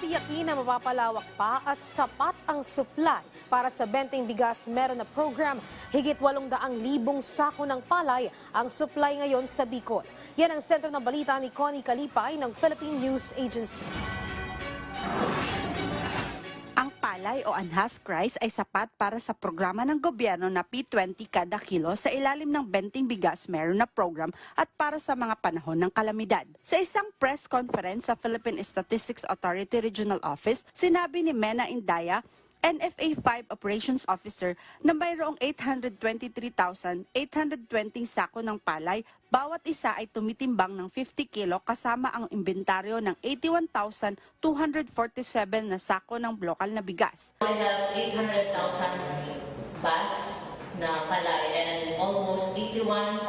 Titiyakin na mapapalawak pa at sapat ang supply para sa Benteng Bigas Meron na program. Higit 800,000 sako ng palay ang supply ngayon sa Bicol. Yan ang sentro ng balita ni Connie Kalipay ng Philippine News Agency. Ang palay o unhusked rice ay sapat para sa programa ng gobyerno na P20 kada kilo sa ilalim ng Benteng Bigas Meron na program at para sa mga panahon ng kalamidad. Sa isang press conference sa Philippine Statistics Authority Regional Office, sinabi ni Mena Indaya, NFA 5 Operations Officer, na mayroong 823,820 sako ng palay, bawat isa ay tumitimbang ng 50 kilo kasama ang inventaryo ng 81,247 na sako ng lokal na bigas. We have 800,000 bags na palay and almost 81,000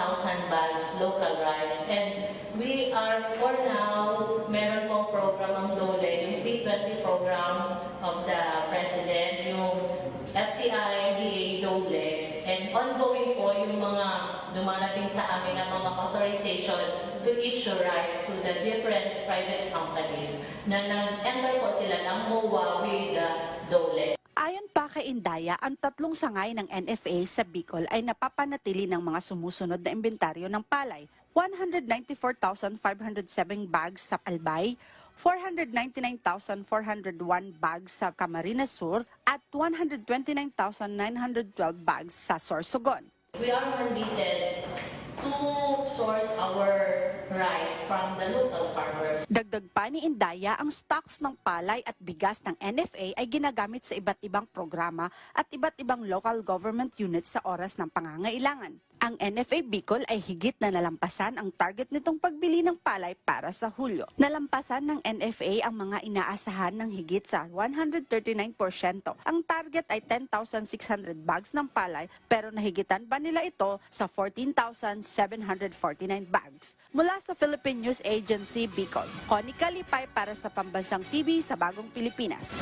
bags local rice. And we are, for now, meron pong program ang DOLE, yung P20 program of the President, yung FTI, DA, DOLE, and ongoing po yung mga dumarating sa amin na mga authorization to issue rice to the different private companies na nag-enter po sila ng MOA with the DOLE. Ayon pa kay Indaya, ang tatlong sangay ng NFA sa Bicol ay napapanatili ng mga sumusunod na inventaryo ng palay. 194,507 bags sa Albay, 499,401 bags sa Camarines Sur at 129,912 bags sa Sorsogon. We are mandated to source our rice from the local farmers. Dagdag pa ni Indaya, ang stocks ng palay at bigas ng NFA ay ginagamit sa iba't ibang programa at iba't ibang local government units sa oras ng pangangailangan. Ang NFA Bicol ay higit na nalampasan ang target nitong pagbili ng palay para sa Hulyo. Nalampasan ng NFA ang mga inaasahan ng higit sa 139%. Ang target ay 10,600 bags ng palay pero nahigitan pa nila ito sa 14,749 bags. Mula sa Philippine News Agency Bicol, Connie Kalipay para sa Pambansang TV sa Bagong Pilipinas.